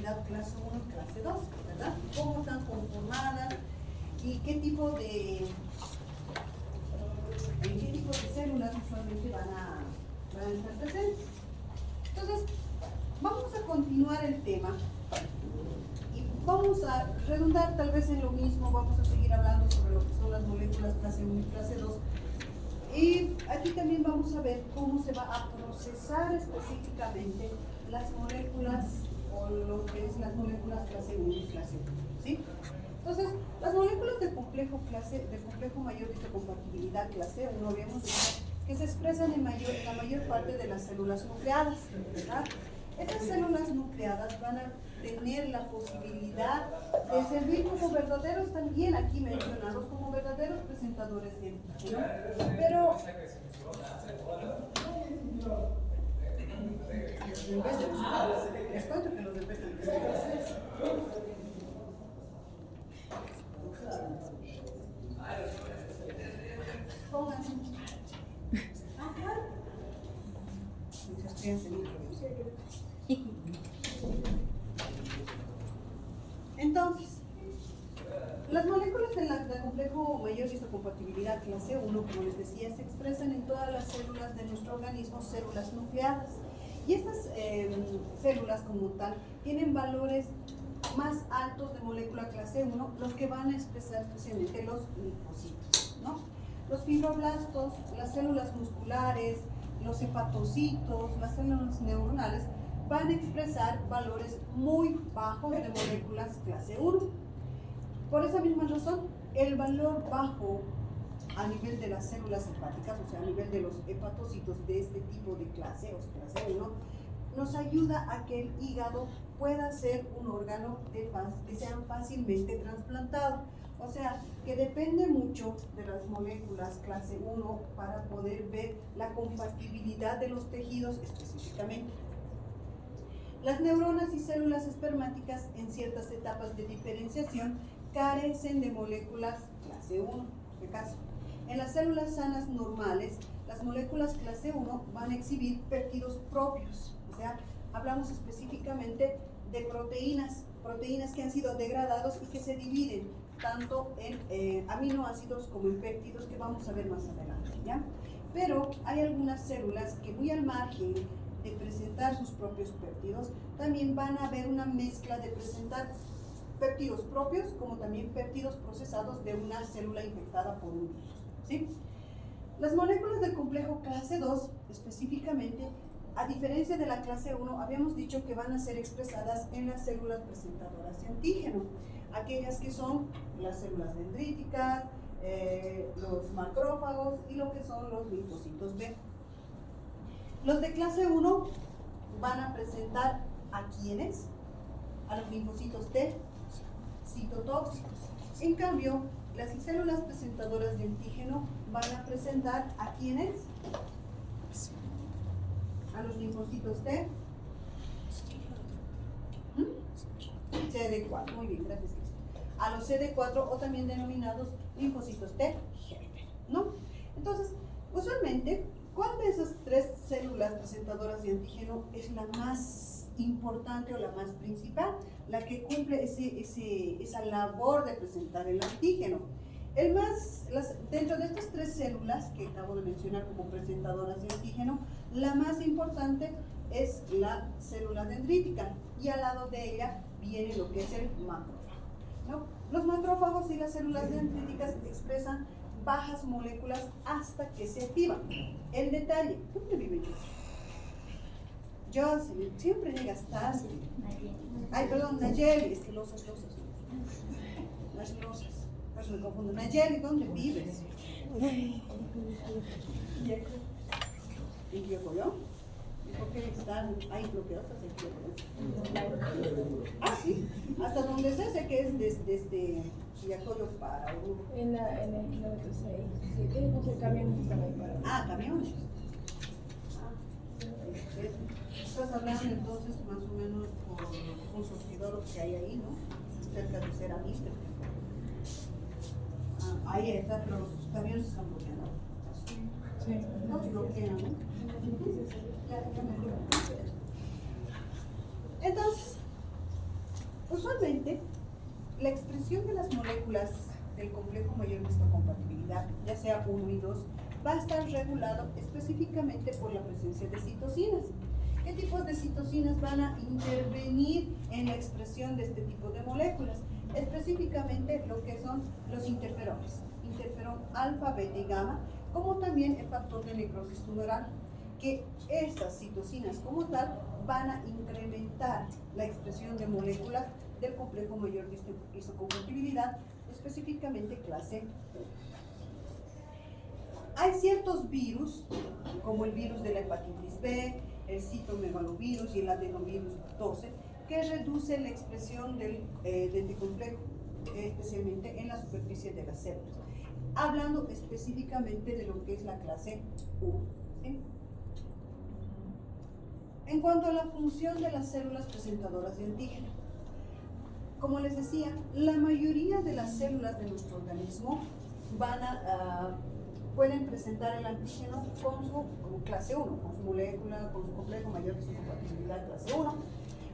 compatibilidad clase 1 y clase 2, ¿verdad? ¿Cómo están conformadas y qué tipo de células usualmente van a estar presentes? Entonces, vamos a continuar el tema y vamos a redundar tal vez en lo mismo, vamos a seguir hablando sobre lo que son las moléculas clase 1 y clase 2. Y aquí también vamos a ver cómo se va a procesar específicamente las moléculas o lo que es las moléculas clase 1 y clase 2, ¿sí? Entonces, las moléculas del complejo mayor de histocompatibilidad clase 1 habíamos dicho que se expresan en la mayor parte de las células nucleadas, ¿verdad? Estas células nucleadas van a tener la posibilidad de servir como verdaderos, también aquí mencionados, como verdaderos presentadores de antígeno, pero les cuento que los bebés pónganse. Entonces, las moléculas del complejo mayor de histocompatibilidad clase 1, como les decía, se expresan en todas las células de nuestro organismo, células nucleadas. Y estas células como tal tienen valores más altos de molécula clase 1, los que van a expresar especialmente los linfocitos, ¿no? Los fibroblastos, las células musculares, los hepatocitos, las células neuronales van a expresar valores muy bajos de moléculas clase 1. Por esa misma razón, el valor bajo a nivel de las células hepáticas, o sea, a nivel de los hepatocitos de este tipo de clase, o sea, clase 1, nos ayuda a que el hígado pueda ser un órgano que sea fácilmente trasplantado. O sea, que depende mucho de las moléculas clase 1 para poder ver la compatibilidad de los tejidos específicamente. Las neuronas y células espermáticas en ciertas etapas de diferenciación carecen de moléculas clase 1, en este caso. En las células sanas normales, las moléculas clase 1 van a exhibir péptidos propios, o sea, hablamos específicamente de proteínas que han sido degradados y que se dividen tanto en aminoácidos como en péptidos, que vamos a ver más adelante, ¿ya? Pero hay algunas células que, muy al margen de presentar sus propios péptidos, también van a haber una mezcla de presentar péptidos propios como también péptidos procesados de una célula infectada por un virus, ¿sí? Las moléculas del complejo clase 2, específicamente, a diferencia de la clase 1, habíamos dicho que van a ser expresadas en las células presentadoras de antígeno, aquellas que son las células dendríticas, los macrófagos y lo que son los linfocitos B. Los de clase 1 van a presentar a quienes, a los linfocitos T, citotóxicos. En cambio, las células presentadoras de antígeno van a presentar a quienes, a los linfocitos T, CD4, muy bien, gracias Cristian. A los CD4 o también denominados linfocitos T, ¿no? Entonces, usualmente, ¿cuál de esas tres células presentadoras de antígeno es la más importante o la más principal? La que cumple esa labor de presentar el antígeno. Dentro de estas tres células que acabo de mencionar como presentadoras de antígeno, la más importante es la célula dendrítica y al lado de ella viene lo que es el macrófago, ¿no? Los macrófagos y las células dendríticas expresan bajas moléculas hasta que se activan. El detalle, ¿dónde vive Jocelyn? Siempre llegas tarde. Ay, perdón, Nayeli, es que losas. Las losas. Pues me confundo. Nayeli, ¿dónde vives? ¿En Quiocoyó? ¿Y por qué están ahí bloqueados en Quiocoyó? Ah, sí. Hasta donde sé que es desde Quillacoyo para Oruro. En el kilómetro 6, no sé, camiones están ahí para. Ah, camiones. Estás hablando entonces más o menos por un surtidor que hay ahí, ¿no? Cerca de Ceramista. Ahí está, pero los camiones están bloqueando. Sí. Los bloquean, ¿no? Entonces, Usualmente, la expresión de las moléculas del complejo mayor de histocompatibilidad, ya sea 1 y 2, va a estar regulado específicamente por la presencia de citocinas. ¿Qué tipos de citocinas van a intervenir en la expresión de este tipo de moléculas? Específicamente lo que son los interferones, interferón alfa, beta y gamma, como también el factor de necrosis tumoral, que estas citocinas como tal van a incrementar la expresión de moléculas del complejo mayor de histocompatibilidad, específicamente clase 1. Hay ciertos virus, como el virus de la hepatitis B, el citomegalovirus y el adenovirus 12, que reducen la expresión del complejo, especialmente en la superficie de las células. Hablando específicamente de lo que es la clase 1. ¿Sí? En cuanto a la función de las células presentadoras de antígeno, como les decía, la mayoría de las células de nuestro organismo pueden presentar el antígeno con su clase 1, con su molécula, con su complejo mayor de histocompatibilidad clase 1.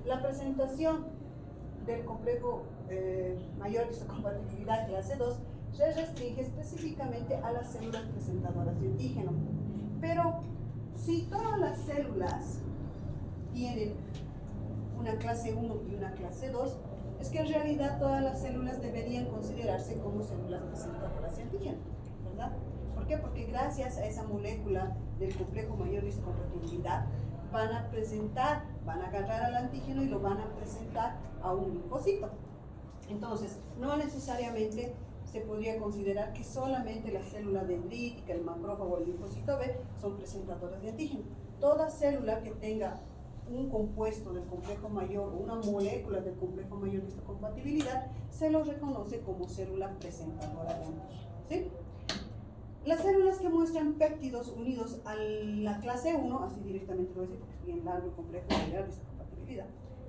La presentación del complejo mayor de histocompatibilidad clase 2 se restringe específicamente a las células presentadoras de antígeno. Pero si todas las células tienen una clase 1 y una clase 2, es que en realidad todas las células deberían considerarse como células presentadoras de antígeno, ¿verdad? ¿Por qué? Porque gracias a esa molécula del complejo mayor de histocompatibilidad van a agarrar al antígeno y lo van a presentar a un linfocito. Entonces, no necesariamente se podría considerar que solamente la célula dendrítica, el macrófago o el linfocito B son presentadoras de antígeno. Toda célula que tenga un compuesto del complejo mayor o una molécula del complejo mayor de histocompatibilidad se lo reconoce como célula presentadora de antígeno. ¿Sí? Las células que muestran péptidos unidos a la clase 1, así directamente lo voy a decir porque es bien largo y complejo de histocompatibilidad,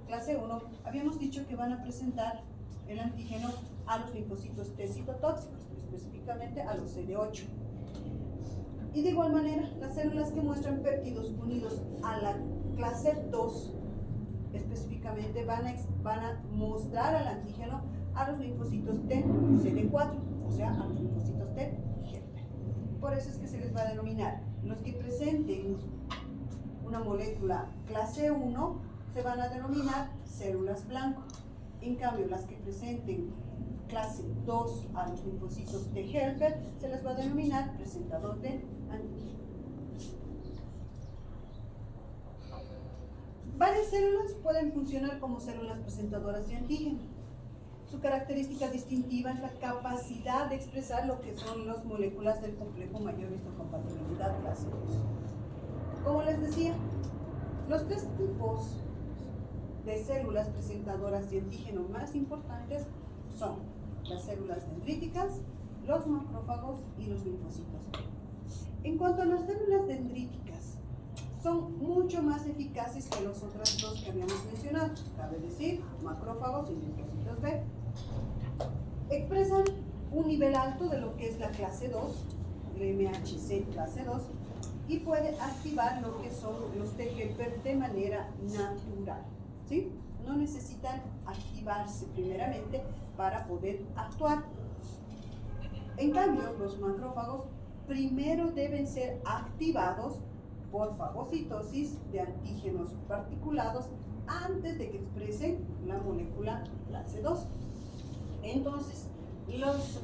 clase 1, habíamos dicho que van a presentar el antígeno a los linfocitos T citotóxicos, específicamente a los CD8. Y de igual manera, las células que muestran péptidos unidos a la clase 2, específicamente van a mostrar al antígeno a los linfocitos T CD4, o sea, a los linfocitos T. Por eso es que se les va a denominar, los que presenten una molécula clase 1 se van a denominar células blanco. En cambio, las que presenten clase 2 a los linfocitos T helper se les va a denominar presentador de antígeno. Varias células pueden funcionar como células presentadoras de antígeno. Su característica distintiva es la capacidad de expresar lo que son las moléculas del complejo mayor de histocompatibilidad clase 2. Como les decía, los tres tipos de células presentadoras de antígeno más importantes son las células dendríticas, los macrófagos y los linfocitos. En cuanto a las células dendríticas, son mucho más eficaces que las otras dos que habíamos mencionado, cabe decir, macrófagos y linfocitos B. Expresan un nivel alto de lo que es la clase 2, el MHC clase 2, y puede activar lo que son los T helper de manera natural, ¿sí? No necesitan activarse primeramente para poder actuar. En cambio, los macrófagos primero deben ser activados por fagocitosis de antígenos particulados antes de que expresen la molécula clase 2. Entonces,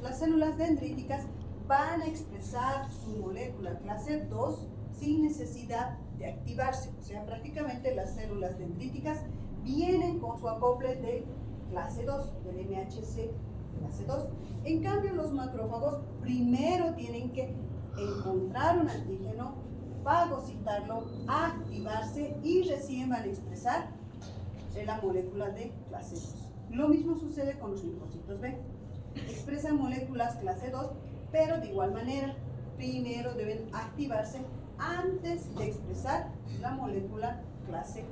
las células dendríticas van a expresar su molécula clase 2 sin necesidad de activarse. O sea, prácticamente las células dendríticas vienen con su acople de clase 2, del MHC clase 2. En cambio, los macrófagos primero tienen que encontrar un antígeno, fagocitarlo, activarse y recién van a expresar la molécula de clase 2. Lo mismo sucede con los linfocitos B. Expresan moléculas clase 2, pero de igual manera, primero deben activarse antes de expresar la molécula clase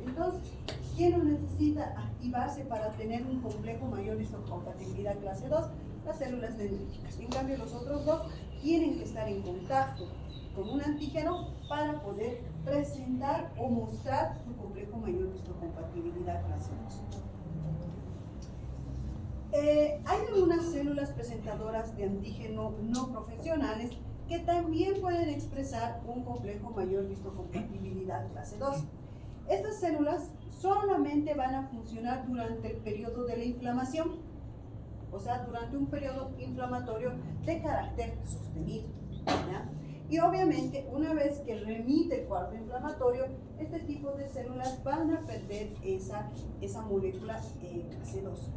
2. Entonces, ¿quién no necesita activarse para tener un complejo mayor de histocompatibilidad clase 2? Las células dendríticas. En cambio, los otros dos tienen que estar en contacto con un antígeno para poder presentar o mostrar su complejo mayor de histocompatibilidad clase 2. Hay algunas células presentadoras de antígeno no profesionales que también pueden expresar un complejo mayor histocompatibilidad clase 2. Estas células solamente van a funcionar durante el periodo de la inflamación, o sea, durante un periodo inflamatorio de carácter sostenido, ¿ya? Y obviamente, una vez que remite el cuadro inflamatorio, este tipo de células van a perder esa molécula clase 2.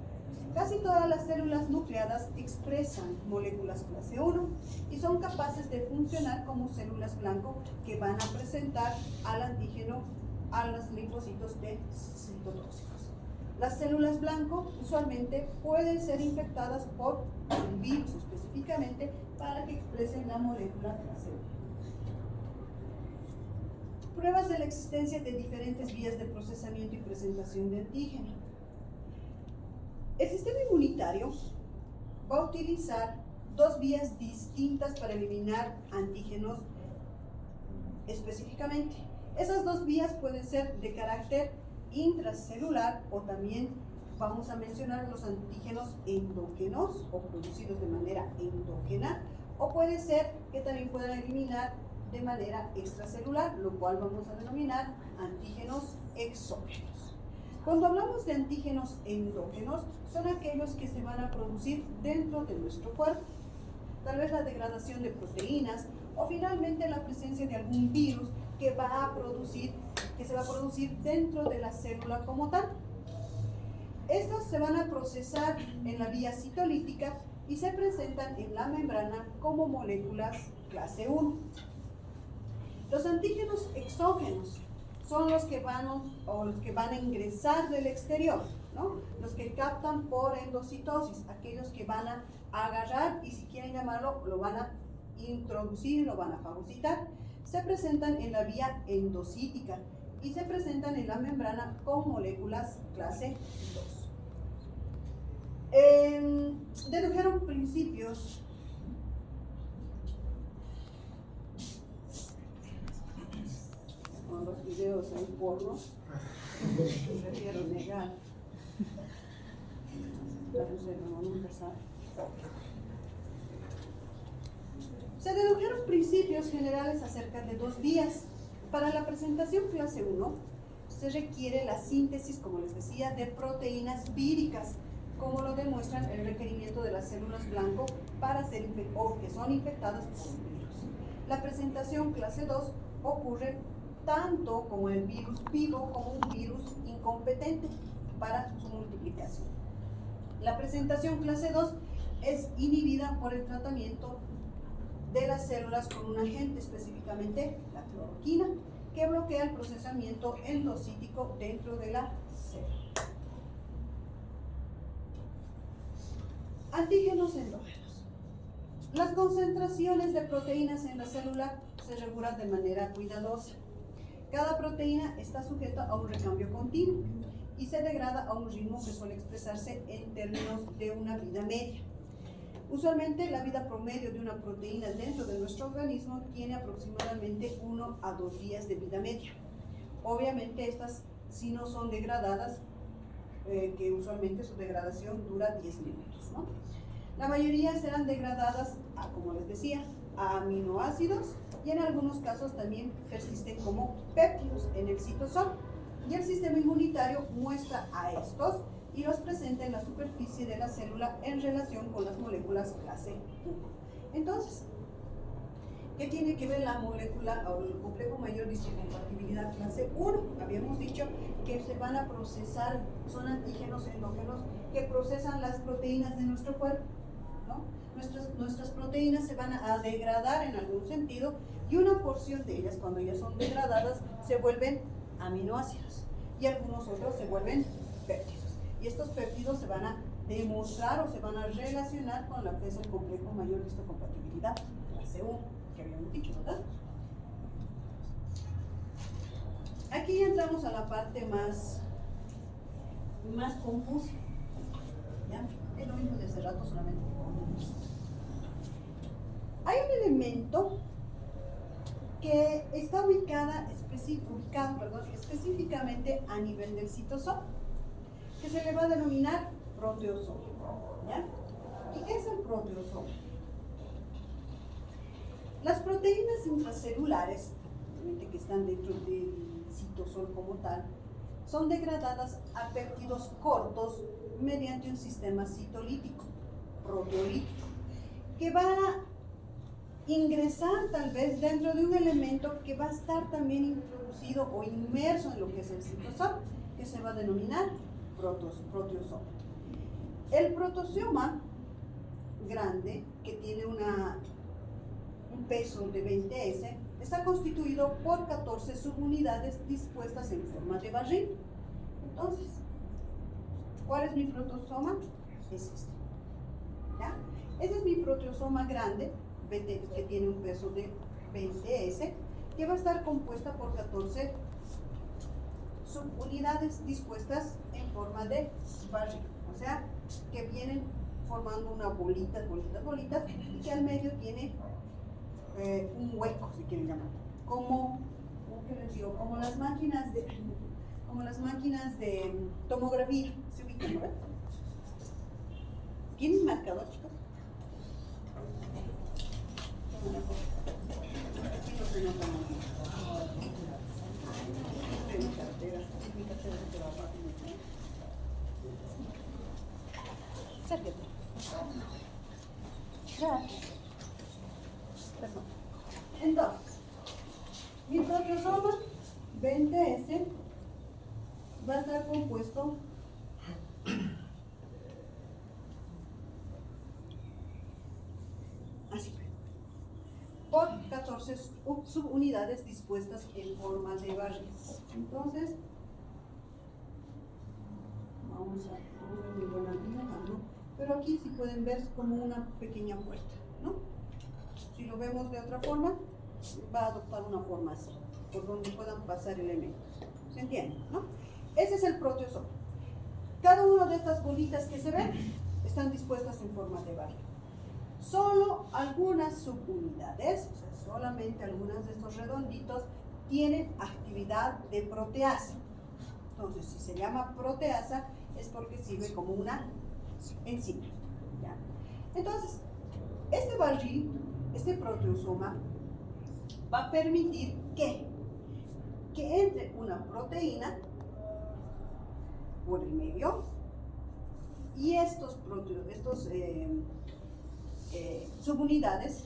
Casi todas las células nucleadas expresan moléculas clase 1 y son capaces de funcionar como células blanco que van a presentar al antígeno a los linfocitos de citotóxicos. Las células blanco usualmente pueden ser infectadas por un virus específicamente para que expresen la molécula clase 1. Pruebas de la existencia de diferentes vías de procesamiento y presentación de antígeno. El sistema inmunitario va a utilizar dos vías distintas para eliminar antígenos específicamente. Esas dos vías pueden ser de carácter intracelular o también vamos a mencionar los antígenos endógenos o producidos de manera endógena, o puede ser que también puedan eliminar de manera extracelular, lo cual vamos a denominar antígenos exógenos. Cuando hablamos de antígenos endógenos, son aquellos que se van a producir dentro de nuestro cuerpo, tal vez la degradación de proteínas o finalmente la presencia de algún virus que se va a producir dentro de la célula como tal. Estos se van a procesar en la vía citolítica y se presentan en la membrana como moléculas clase 1. Los antígenos exógenos son los que van a ingresar del exterior, ¿no? Los que captan por endocitosis, aquellos que van a agarrar y si quieren llamarlo, lo van a introducir, lo van a fagocitar. Se presentan en la vía endocítica y se presentan en la membrana con moléculas clase 2. Dedujeron principios con los videos en porno, prefiero negar. Nunca sabe. Se dedujeron principios generales acerca de dos vías. Para la presentación clase 1 se requiere la síntesis, como les decía, de proteínas víricas, como lo demuestran el requerimiento de las células blanco para ser que son infectadas por un virus. La presentación clase 2 ocurre tanto como el virus vivo como un virus incompetente para su multiplicación. La presentación clase 2 es inhibida por el tratamiento de las células con un agente, específicamente la cloroquina, que bloquea el procesamiento endocítico dentro de la célula. Antígenos endógenos. Las concentraciones de proteínas en la célula se regulan de manera cuidadosa. Cada proteína está sujeta a un recambio continuo y se degrada a un ritmo que suele expresarse en términos de una vida media. Usualmente la vida promedio de una proteína dentro de nuestro organismo tiene aproximadamente 1 a 2 días de vida media. Obviamente estas, si no son degradadas, que usualmente su degradación dura 10 minutos, ¿no? La mayoría serán degradadas, como les decía, a aminoácidos y en algunos casos también persisten como péptidos en el citosol. Y el sistema inmunitario muestra a estos y los presenta en la superficie de la célula en relación con las moléculas clase 1. Entonces, ¿qué tiene que ver la molécula o el complejo mayor de histocompatibilidad clase 1? Habíamos dicho que se van a procesar, son antígenos endógenos que procesan las proteínas de nuestro cuerpo, ¿no? Nuestras proteínas se van a degradar en algún sentido y una porción de ellas, cuando ya son degradadas, se vuelven aminoácidos y algunos otros se vuelven péptidos. Y estos péptidos se van a demostrar o se van a relacionar con lo que es el complejo mayor de histocompatibilidad clase 1, que habíamos dicho, ¿verdad? Aquí entramos a la parte más confusa. ¿Ya? Es lo mismo de hace rato, solamente hay un elemento que está ubicado específicamente a nivel del citosol, que se le va a denominar proteosoma. ¿Ya? ¿Y qué es el proteosoma? Las proteínas intracelulares, que están dentro del citosol como tal, son degradadas a péptidos cortos mediante un sistema citolítico, proteolítico, que va a ingresar tal vez dentro de un elemento que va a estar también introducido o inmerso en lo que es el citosol, que se va a denominar proteosoma. El proteosoma grande, que tiene un peso de 20S, está constituido por 14 subunidades dispuestas en forma de barril. Entonces, ¿cuál es mi proteosoma? Es este. ¿Ya? Ese es mi proteosoma grande, que tiene un peso de 20S, que va a estar compuesta por 14 subunidades dispuestas en forma de barril. O sea, que vienen formando una bolitas, y que al medio tiene un hueco, si quieren llamar, como les digo, como las máquinas de tomografía, se ubican, ¿no? ¿Tienen marcador, chicos? Aquí no se nota muy bien. Mi cartera se va a acércate. Ya. Perdón. Entonces, mi proteosoma 20S va a estar compuesto así, por 14 subunidades dispuestas en forma de barril. Entonces, vamos a ver muy buena dibujo, ¿no? Pero aquí sí pueden ver como una pequeña puerta, ¿no? Si lo vemos de otra forma, va a adoptar una forma así, por donde puedan pasar elementos. ¿Se entiende, no? Ese es el proteosoma. Cada una de estas bolitas que se ven están dispuestas en forma de barril. Solo algunas subunidades, o sea, solamente algunas de estos redonditos, tienen actividad de proteasa. Entonces, si se llama proteasa, es porque sirve como una enzima. ¿Ya? Entonces, este barril, este proteosoma, va a permitir que entre una proteína por el medio y estos subunidades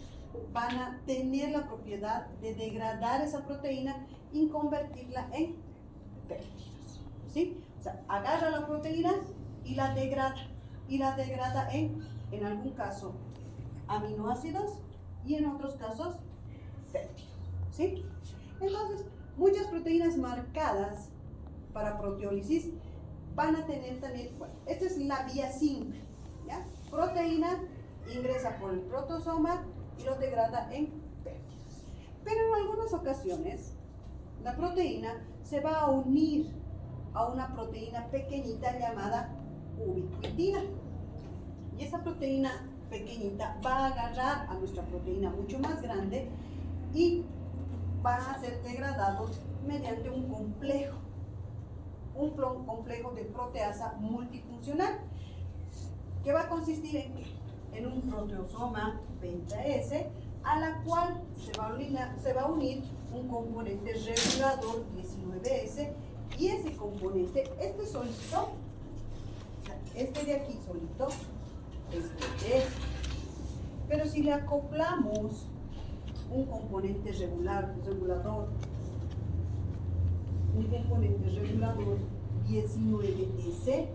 van a tener la propiedad de degradar esa proteína y convertirla en péptidos. ¿Sí? O sea, agarra la proteína y la degrada en algún caso, aminoácidos y en otros casos, péptidos. ¿Sí? Entonces, muchas proteínas marcadas para proteólisis van a tener también, bueno, esta es la vía simple, ¿ya? Proteína ingresa por el proteosoma y lo degrada en péptidos. Pero en algunas ocasiones, la proteína se va a unir a una proteína pequeñita llamada ubiquitina. Y esa proteína pequeñita va a agarrar a nuestra proteína mucho más grande y van a ser degradados mediante un complejo de proteasa multifuncional, que va a consistir en qué? En un proteosoma 20S, a la cual se va a unir un componente regulador 19S, y ese componente, este solito, este de aquí solito, este es. Pero si le acoplamos un componente regulador 19S,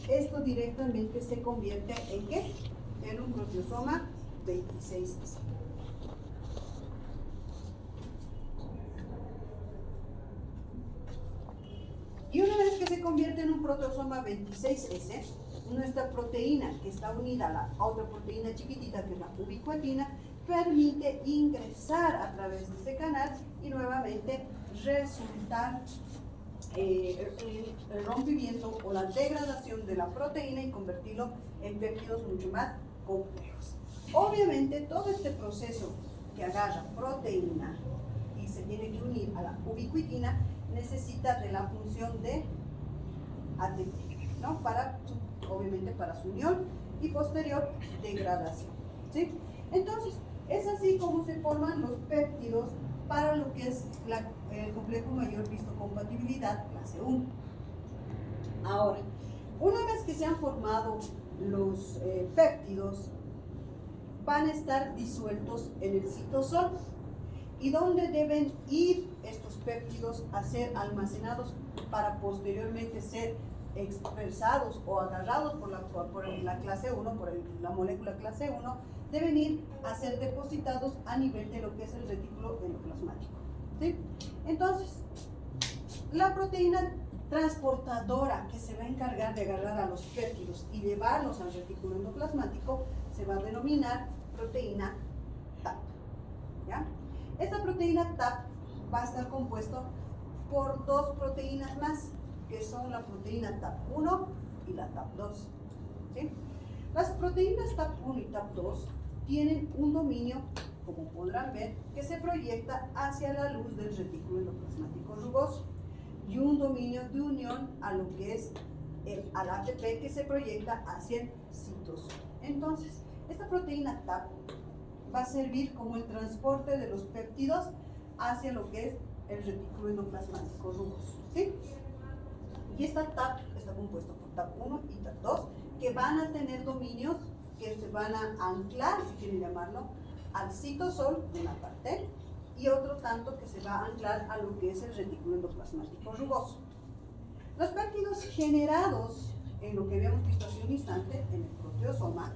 esto directamente se convierte en ¿qué? En un proteosoma 26S. Y una vez que se convierte en un proteosoma 26S, nuestra proteína que está unida a la otra proteína chiquitita, que es la ubiquitina, permite ingresar a través de ese canal y nuevamente resultar el rompimiento o la degradación de la proteína y convertirlo en péptidos mucho más complejos. Obviamente, todo este proceso que agarra proteína y se tiene que unir a la ubiquitina necesita de la función de ATP, ¿no? Para obviamente para su unión y posterior degradación, ¿sí? Entonces, es así como se forman los péptidos para lo que es el complejo mayor vistocompatibilidad clase 1. Ahora, una vez que se han formado los péptidos, van a estar disueltos en el citosol. ¿Y dónde deben ir estos péptidos a ser almacenados para posteriormente ser expresados o agarrados por la clase 1, por la molécula clase 1? Deben ir a ser depositados a nivel de lo que es el retículo endoplasmático, ¿sí? Entonces, la proteína transportadora que se va a encargar de agarrar a los péptidos y llevarlos al retículo endoplasmático se va a denominar proteína TAP, ¿ya? Esta proteína TAP va a estar compuesto por dos proteínas más, que son la proteína TAP1 y la TAP2, ¿sí? Las proteínas TAP1 y TAP2 tienen un dominio, como podrán ver, que se proyecta hacia la luz del retículo endoplasmático rugoso y un dominio de unión a lo que es al ATP que se proyecta hacia el citosol. Entonces, esta proteína TAP va a servir como el transporte de los péptidos hacia lo que es el retículo endoplasmático rugoso, ¿sí? Y esta TAP está compuesta por TAP1 y TAP2 que van a tener dominios que se van a anclar, si quieren llamarlo, al citosol de una parte y otro tanto que se va a anclar a lo que es el retículo endoplasmático rugoso. Los péptidos generados en lo que habíamos visto hace un instante, en el proteosoma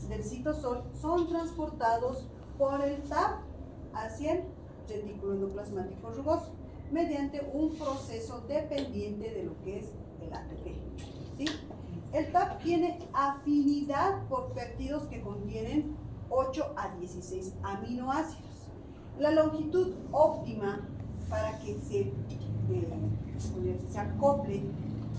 del citosol, son transportados por el TAP hacia el retículo endoplasmático rugoso mediante un proceso dependiente de lo que es el ATP, ¿sí? El TAP tiene afinidad por péptidos que contienen 8 a 16 aminoácidos. La longitud óptima para que se acople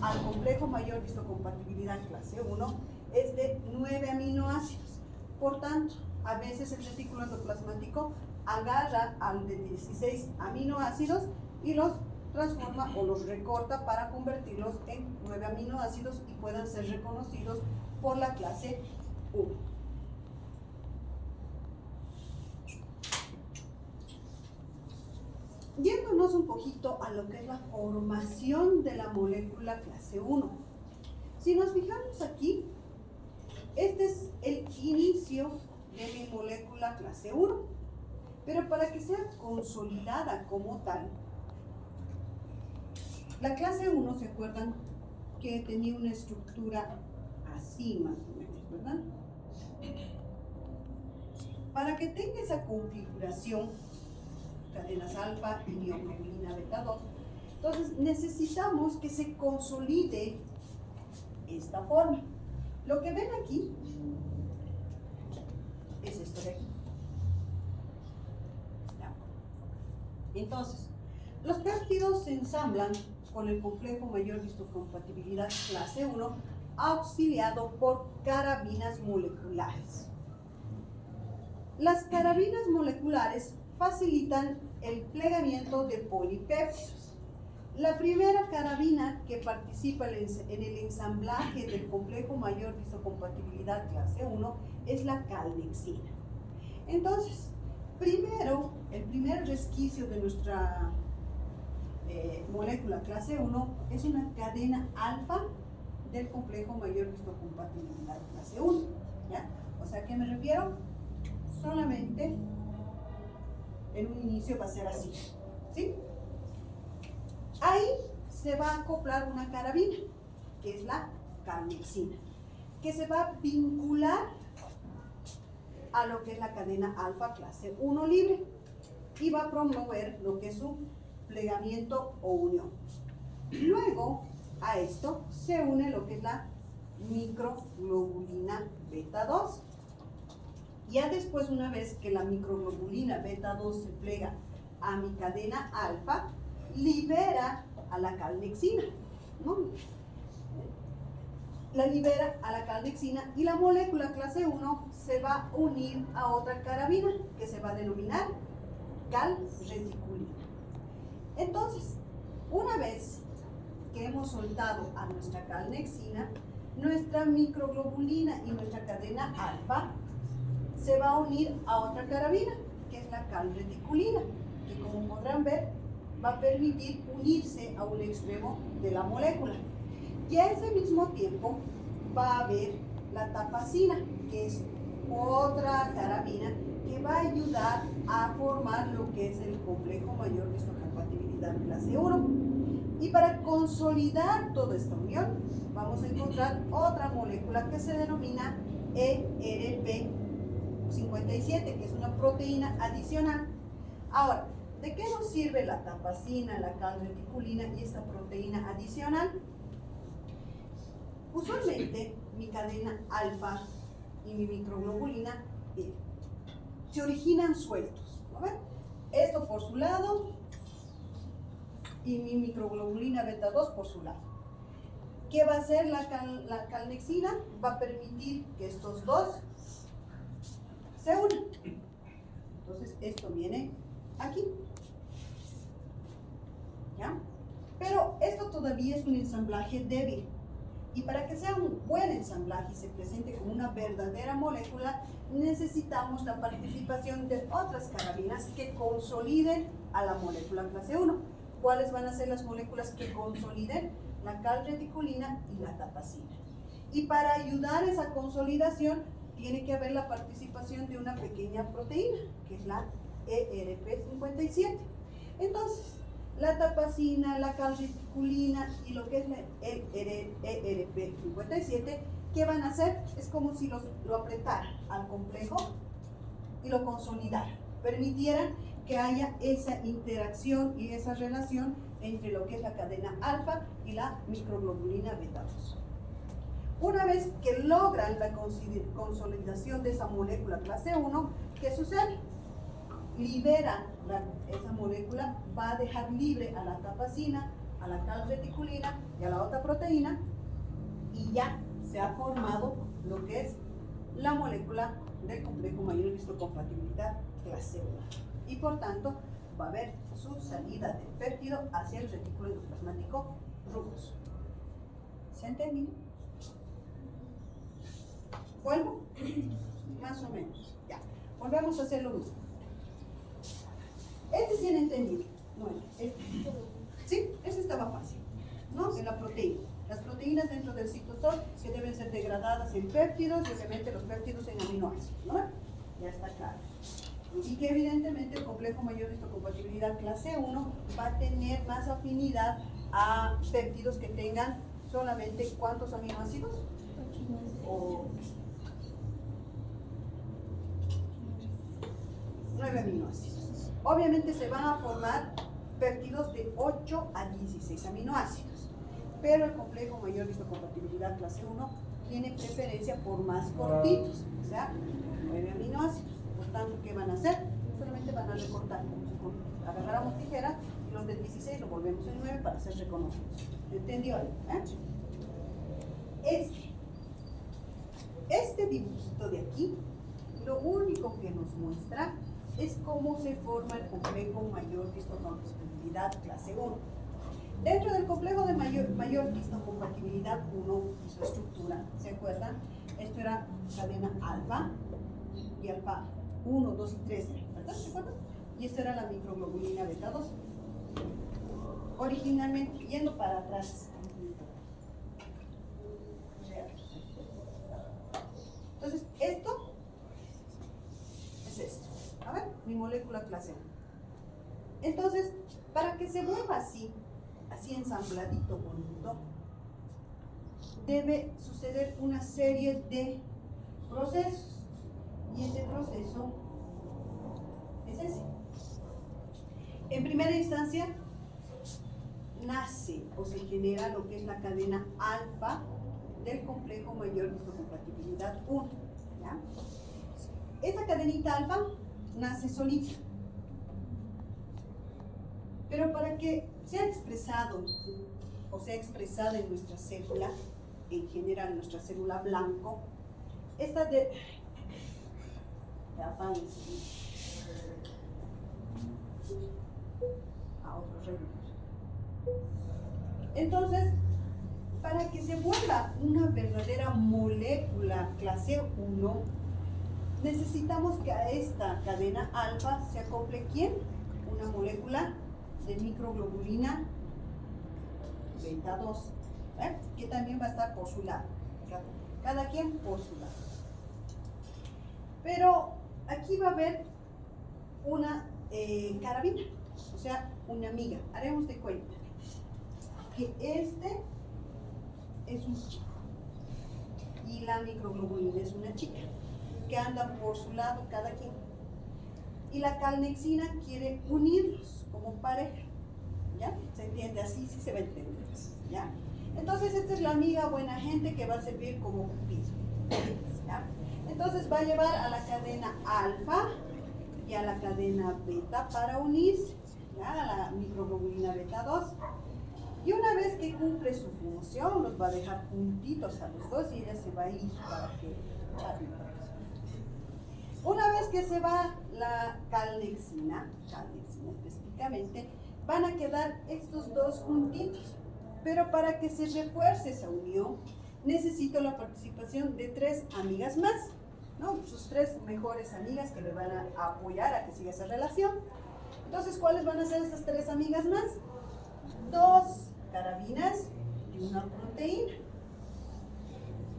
al complejo mayor vistocompatibilidad clase 1 es de 9 aminoácidos. Por tanto, a veces el retículo endoplasmático agarra al de 16 aminoácidos y los transforma o los recorta para convertirlos en 9 aminoácidos y puedan ser reconocidos por la clase 1. Yéndonos un poquito a lo que es la formación de la molécula clase 1. Si nos fijamos aquí, este es el inicio de mi molécula clase 1. Pero para que sea consolidada como tal, la clase 1, ¿se acuerdan? Que tenía una estructura así más o menos, ¿verdad? Para que tenga esa configuración, cadenas alfa y mioglobina beta 2, entonces necesitamos que se consolide esta forma. Lo que ven aquí es esto de aquí. Entonces, los péptidos se ensamblan con el complejo mayor vistocompatibilidad clase 1 auxiliado por carabinas moleculares. Las carabinas moleculares facilitan el plegamiento de polipéptidos. La primera carabina que participa en el ensamblaje del complejo mayor vistocompatibilidad clase 1 es la calnexina. Entonces, primero, el primer resquicio de nuestra molécula clase 1 es una cadena alfa del complejo mayor vistocompatibilidad clase 1, ¿ya? O sea, ¿a qué me refiero? Solamente en un inicio va a ser así, ¿sí? Ahí se va a acoplar una carabina, que es la calnexina, que se va a vincular a lo que es la cadena alfa clase 1 libre y va a promover lo que es su plegamiento o unión. Luego a esto se une lo que es la microglobulina beta 2. Ya después, una vez que la microglobulina beta 2 se plega a mi cadena alfa, libera a la calnexina, ¿no? La libera a la calnexina y la molécula clase 1 se va a unir a otra carabina que se va a denominar calreticulina. Entonces, una vez que hemos soltado a nuestra calnexina, nuestra microglobulina y nuestra cadena alfa se va a unir a otra carabina, que es la calreticulina, que como podrán ver, va a permitir unirse a un extremo de la molécula. Y a ese mismo tiempo va a haber la tapacina, que es otra carabina que va a ayudar a formar lo que es el complejo mayor de histocompatibilidad clase 1. Y para consolidar toda esta unión, vamos a encontrar otra molécula que se denomina ERP57, que es una proteína adicional. Ahora, ¿de qué nos sirve la tapacina, la calreticulina y esta proteína adicional? Usualmente, mi cadena alfa y mi microglobulina se originan sueltos, ¿no ven? Esto por su lado y mi microglobulina beta 2 por su lado. ¿Qué va a hacer la calnexina? Va a permitir que estos dos se unan. Entonces, esto viene aquí. ¿Ya? Pero esto todavía es un ensamblaje débil. Y para que sea un buen ensamblaje y se presente como una verdadera molécula, necesitamos la participación de otras carabinas que consoliden a la molécula clase 1. ¿Cuáles van a ser las moléculas que consoliden? La calreticulina y la tapacina. Y para ayudar a esa consolidación, tiene que haber la participación de una pequeña proteína, que es la ERP57. Entonces, la tapacina, la calreticulina y lo que es la ERP57, ¿qué van a hacer? Es como si lo apretaran al complejo y lo consolidaran, permitieran que haya esa interacción y esa relación entre lo que es la cadena alfa y la microglobulina beta 2. Una vez que logran la consolidación de esa molécula clase 1, ¿qué sucede? Liberan esa molécula, va a dejar libre a la tapacina, a la calreticulina y a la otra proteína, y ya se ha formado lo que es la molécula del complejo mayor de histocompatibilidad clase 1. Y por tanto, va a haber su salida del péptido hacia el retículo endoplasmático rugoso. ¿Se entendió? ¿Vuelvo? Más o menos. Ya. Volvemos a hacer lo mismo. Este sí han entendido. Bueno, este. Sí, ese estaba fácil. ¿No? En la proteína. Las proteínas dentro del citosol que deben ser degradadas en péptidos y obviamente los péptidos en aminoácidos. ¿No? Ya está claro. Y que evidentemente el complejo mayor de histocompatibilidad clase 1 va a tener más afinidad a péptidos que tengan solamente ¿cuántos aminoácidos? O 9 aminoácidos. Obviamente se van a formar péptidos de 8 a 16 aminoácidos, pero el complejo mayor de histocompatibilidad clase 1 tiene preferencia por más cortitos, o sea, 9 aminoácidos. Por tanto, ¿qué van a hacer? Solamente van a recortar, agarramos tijera y los del 16 lo volvemos en 9 para ser reconocidos. ¿Entendió? Este dibujito de aquí, lo único que nos muestra es cómo se forma el complejo mayor de histocompatibilidad clase 1. Dentro del complejo de mayor histocompatibilidad 1 y su estructura, ¿se acuerdan? Esto era cadena alfa y alfa 1, 2 y 3, ¿verdad? ¿Se acuerdan? Y esta era la microglobulina beta 2. Originalmente, yendo para atrás. Entonces, esto es esto. A ver, mi molécula clase 1. Entonces, para que se vuelva así ensambladito, bonito, debe suceder una serie de procesos. Y ese proceso es ese. En primera instancia, nace o se genera lo que es la cadena alfa del complejo mayor de histocompatibilidad 1. ¿Ya? Esta cadenita alfa nace solita. Pero para que sea expresado o sea expresada en nuestra célula, en general nuestra célula blanco, esta de... Ya van a otros reinos. Entonces, para que se vuelva una verdadera molécula clase 1, necesitamos que a esta cadena alfa se acople ¿quién? Una molécula de microglobulina beta 2, que también va a estar por su lado, cada quien por su lado. Pero aquí va a haber una carabina, o sea, una amiga. Haremos de cuenta que este es un chico y la microglobulina es una chica, que andan por su lado cada quien. Y la calnexina quiere unirlos como pareja, ¿ya? ¿Se entiende así? Sí se va a entender, ¿ya? Entonces esta es la amiga buena gente que va a servir como cupido, ¿ya? Entonces va a llevar a la cadena alfa y a la cadena beta para unirse, ¿ya? A la microglobulina beta 2. Y una vez que cumple su función, los va a dejar juntitos a los dos y ella se va a ir para que charlen. Una vez que se va la calnexina específicamente, van a quedar estos dos juntitos. Pero para que se refuerce esa unión, necesito la participación de 3 amigas más, ¿no? Sus 3 mejores amigas que le van a apoyar a que siga esa relación. Entonces, ¿cuáles van a ser estas 3 amigas más? 2 carabinas y una proteína.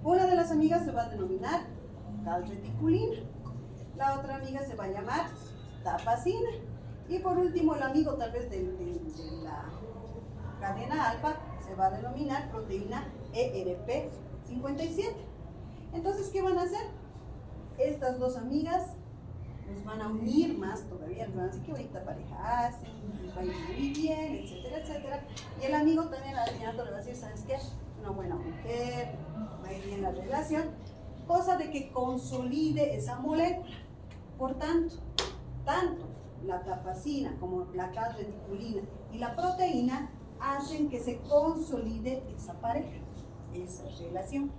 Una de las amigas se va a denominar calreticulina, la otra amiga se va a llamar tapacina y por último el amigo tal vez de la cadena alfa se va a denominar proteína ERP57. Entonces, ¿qué van a hacer? Estas 2 amigas nos van a unir más todavía, nos van a decir qué bonita pareja hacen, nos va a ir muy bien, etcétera, etcétera. Y el amigo también al final le va a decir, ¿sabes qué? Una buena mujer, va a ir bien la relación, cosa de que consolide esa molécula. Por tanto, tanto la tapacina como la calreticulina y la proteína hacen que se consolide esa pareja, esa relación.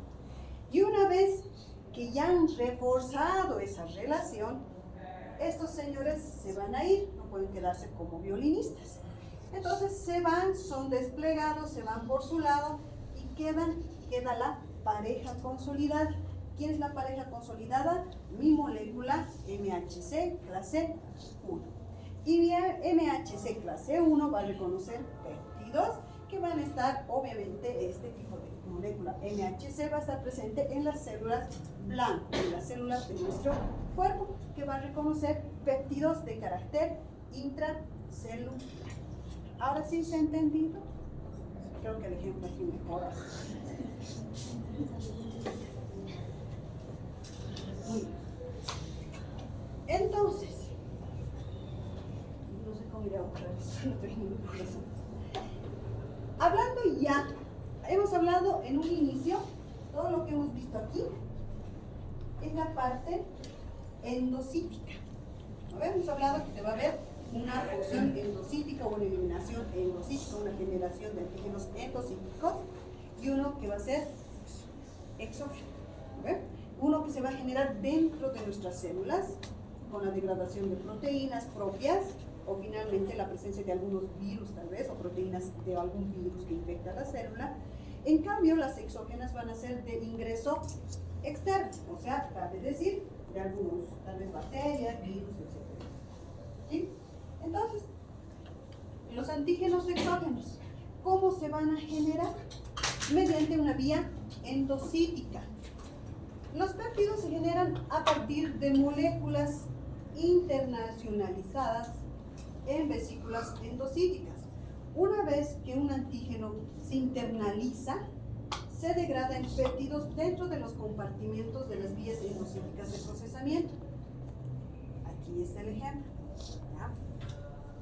Y una vez que ya han reforzado esa relación, estos señores se van a ir, no pueden quedarse como violinistas. Entonces se van, son desplegados, se van por su lado y queda la pareja consolidada. ¿Quién es la pareja consolidada? Mi molécula MHC clase 1. Y mi MHC clase 1 va a reconocer péptidos que van a estar, obviamente, este tipo de molécula MHC va a estar presente en las células blanco, en las células de nuestro cuerpo, que va a reconocer péptidos de carácter intracelular. ¿Ahora sí se ha entendido? Creo que el ejemplo aquí mejora. Muy bien. Entonces, no sé cómo iré a otra vez. Hablando ya, hemos hablado en un inicio, todo lo que hemos visto aquí es la parte endocítica. ¿No? Hemos hablado que te va a haber una función endocítica, una eliminación endocítica, una generación de antígenos endocíticos y uno que va a ser exógeno. ¿No? Uno que se va a generar dentro de nuestras células con la degradación de proteínas propias o finalmente la presencia de algunos virus tal vez o proteínas de algún virus que infecta la célula. En cambio, las exógenas van a ser de ingreso externo, o sea, cabe decir, de algunos, tal vez bacterias, virus, etc. ¿Sí? Entonces, los antígenos exógenos, ¿cómo se van a generar? Mediante una vía endocítica. Los péptidos se generan a partir de moléculas internacionalizadas en vesículas endocíticas. Una vez que un antígeno se internaliza, se degrada en péptidos dentro de los compartimentos de las vías endocíticas de procesamiento. Aquí está el ejemplo. ¿Ya?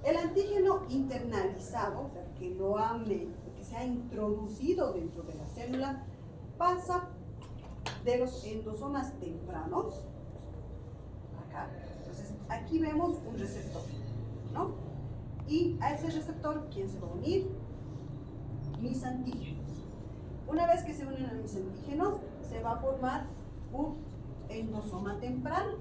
El antígeno internalizado, o sea, que se ha introducido dentro de la célula, pasa de los endosomas tempranos, acá. Entonces, aquí vemos un receptor, ¿no? Y a ese receptor, ¿quién se va a unir? Mis antígenos. Una vez que se unen a mis antígenos, se va a formar un endosoma temprano.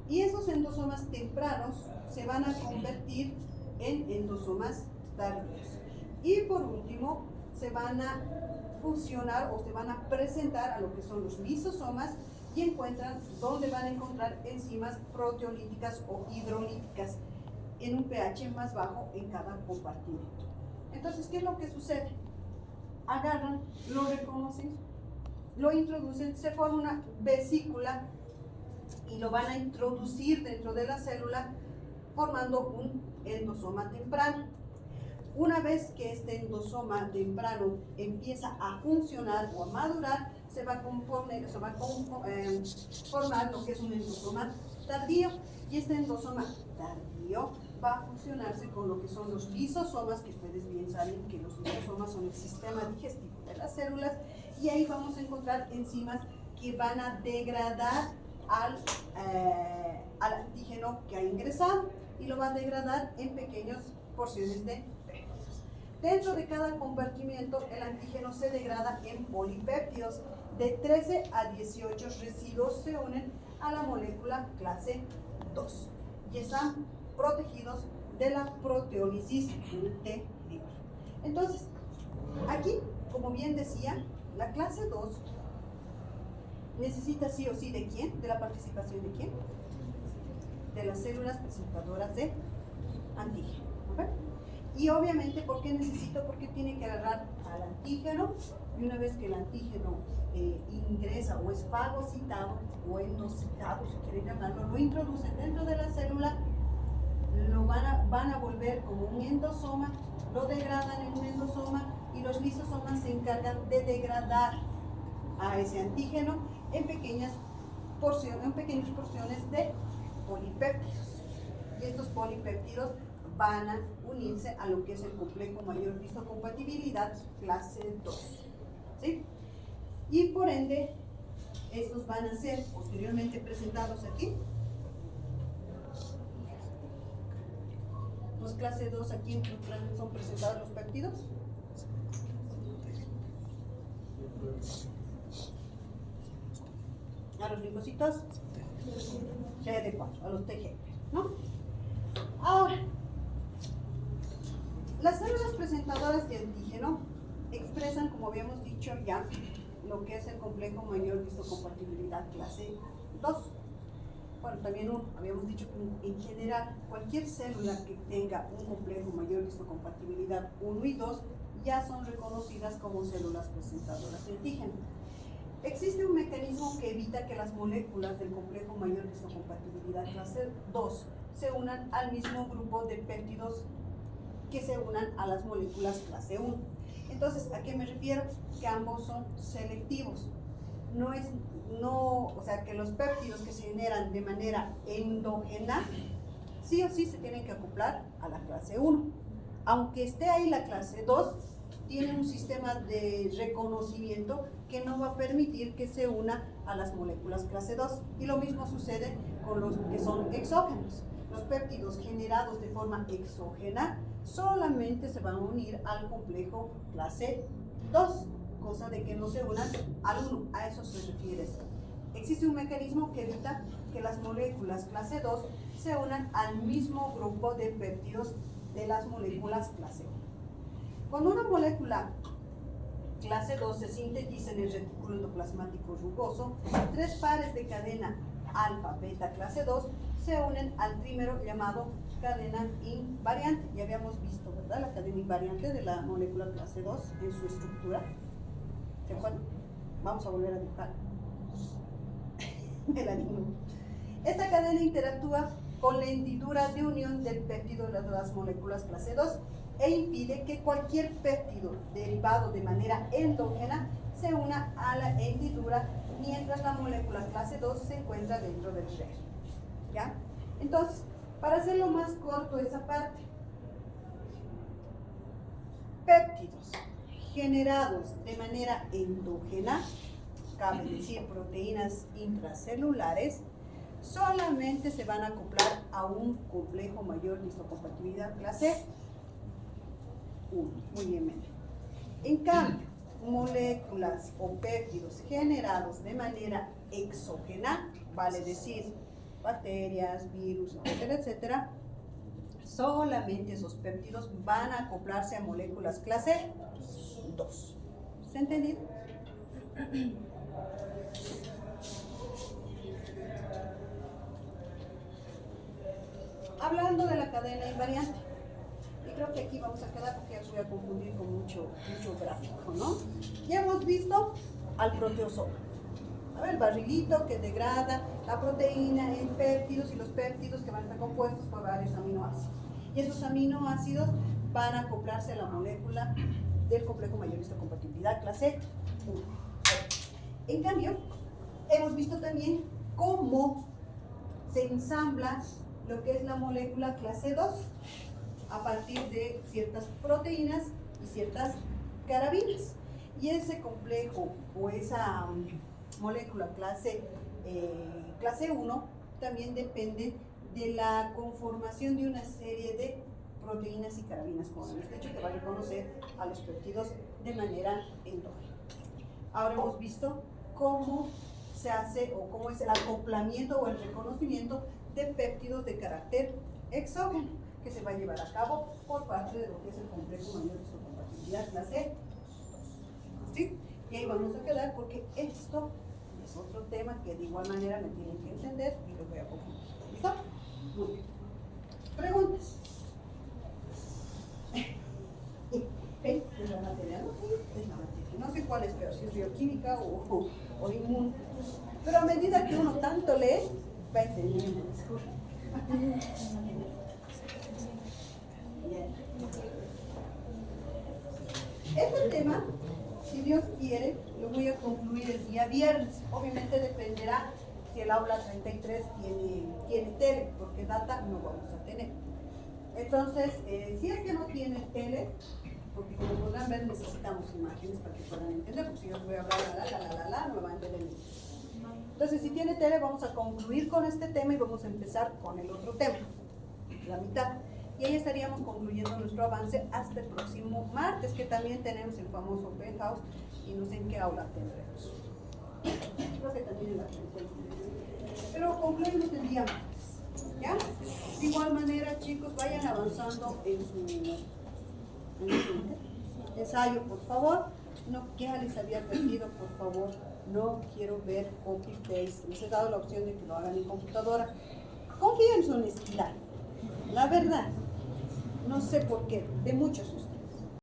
Y esos endosomas tempranos se van a convertir en endosomas tardíos. Y por último, se van a fusionar o se van a presentar a lo que son los lisosomas y encuentran dónde van a encontrar enzimas proteolíticas o hidrolíticas en un pH más bajo en cada compartimento. Entonces, ¿qué es lo que sucede? Agarran, lo reconocen, lo introducen, se forma una vesícula y lo van a introducir dentro de la célula formando un endosoma temprano. Una vez que este endosoma temprano empieza a funcionar o a madurar, se va a formar lo que es un endosoma tardío, y este endosoma tardío va a fusionarse con lo que son los lisosomas, que ustedes bien saben que los lisosomas son el sistema digestivo de las células, y ahí vamos a encontrar enzimas que van a degradar al antígeno que ha ingresado, y lo va a degradar en pequeñas porciones de péptidos. Dentro de cada compartimiento, el antígeno se degrada en polipéptidos. De 13 a 18 residuos se unen a la molécula clase 2 y están protegidos de la proteólisis ulterior. Entonces, aquí, como bien decía, la clase 2 necesita sí o sí ¿de quién? ¿De la participación de quién? De las células presentadoras de antígeno. ¿Okay? Y obviamente, ¿por qué necesito? Porque tiene que agarrar al antígeno, y una vez que el antígeno ingresa o es fagocitado o endocitado, si quieren llamarlo, lo introducen dentro de la célula, lo van a volver como un endosoma, lo degradan en un endosoma, y los lisosomas se encargan de degradar a ese antígeno en pequeñas porciones de polipéptidos. Y estos polipéptidos van a unirse a lo que es el complejo mayor de histocompatibilidad clase 2. ¿Sí? Y por ende, estos van a ser posteriormente presentados aquí. Los clase 2 aquí son presentados los péptidos. A los linfocitos CD4, a los TG, ¿no? Ahora, las células presentadoras de antígeno expresan, como habíamos dicho ya, lo que es el complejo mayor de histocompatibilidad clase 2. Bueno, también habíamos dicho que en general cualquier célula que tenga un complejo mayor de histocompatibilidad 1 y 2 ya son reconocidas como células presentadoras de antígeno. Existe un mecanismo que evita que las moléculas del complejo mayor de histocompatibilidad clase 2 se unan al mismo grupo de péptidos que se unan a las moléculas clase 1. Entonces, ¿a qué me refiero? Que ambos son selectivos. O sea, que los péptidos que se generan de manera endógena, sí o sí se tienen que acoplar a la clase 1. Aunque esté ahí la clase 2, tiene un sistema de reconocimiento que no va a permitir que se una a las moléculas clase 2. Y lo mismo sucede con los que son exógenos. Los péptidos generados de forma exógena solamente se van a unir al complejo clase 2, cosa de que no se unan al 1. A eso se refiere esto. Existe un mecanismo que evita que las moléculas clase 2 se unan al mismo grupo de péptidos de las moléculas clase 1. Cuando una molécula clase 2 se sintetiza en el retículo endoplasmático rugoso, 3 pares de cadena alfa, beta clase 2 se unen al trímero llamado cadena invariante. Ya habíamos visto, ¿verdad? La cadena invariante de la molécula clase 2 en su estructura. ¿Se acuerdan? Vamos a volver a dibujar el anillo. Esta cadena interactúa con la hendidura de unión del péptido de las moléculas clase 2 e impide que cualquier péptido derivado de manera endógena se una a la hendidura mientras la molécula clase 2 se encuentra dentro del red. ¿Ya? Entonces, para hacerlo más corto esa parte, péptidos generados de manera endógena, cabe decir proteínas intracelulares, solamente se van a acoplar a un complejo mayor de histocompatibilidad clase 1. Muy bien, Mene. En cambio, moléculas o péptidos generados de manera exógena, vale decir, bacterias, virus, etcétera, etcétera, solamente esos péptidos van a acoplarse a moléculas clase 2. ¿Se ha entendido? Hablando de la cadena invariante, y creo que aquí vamos a quedar porque ya os voy a confundir con mucho gráfico, ¿no? Ya hemos visto al proteosomo. A ver, el barrilito que degrada la proteína en péptidos, y los péptidos que van a estar compuestos por varios aminoácidos. Y esos aminoácidos van a acoplarse a la molécula del complejo mayorista de compatibilidad clase 1. En cambio, hemos visto también cómo se ensambla lo que es la molécula clase 2 a partir de ciertas proteínas y ciertas carabinas. Y ese complejo o esa molécula clase 1 también depende de la conformación de una serie de proteínas y carabinas, como hemos dicho, que va a reconocer a los péptidos de manera endógena. Ahora hemos visto cómo se hace o cómo es el acoplamiento o el reconocimiento de péptidos de carácter exógeno que se va a llevar a cabo por parte de lo que es el complejo mayor de histocompatibilidad clase 2. ¿Sí? Y ahí vamos a quedar porque esto es otro tema que de igual manera me tienen que entender y lo voy a concluir. ¿Listo? Muy bien. Preguntas. ¿Es la materia? No, es la materia. No sé cuál es peor, si es bioquímica o inmune. Pero a medida que uno tanto lee, va entendiendo. Este tema, si Dios quiere, lo voy a concluir el día viernes. Obviamente dependerá si el aula 33 tiene tele, porque data no vamos a tener. Entonces, si es que no tiene tele, porque como podrán ver necesitamos imágenes para que puedan entender, porque si yo voy a hablar no van a entender. Entonces, si tiene tele, vamos a concluir con este tema y vamos a empezar con el otro tema, la mitad. Y ahí estaríamos concluyendo nuestro avance hasta el próximo martes, que también tenemos el famoso open house y no sé en qué aula tendremos. Creo que también en la 33. Pero concluimos el día martes, ¿ya? De igual manera, chicos, vayan avanzando en su ensayo, por favor. No, ya les había pedido, por favor, no quiero ver copy-paste. Les he dado la opción de que lo hagan en computadora. Confíen en su honestidad. La verdad, no sé por qué, de muchos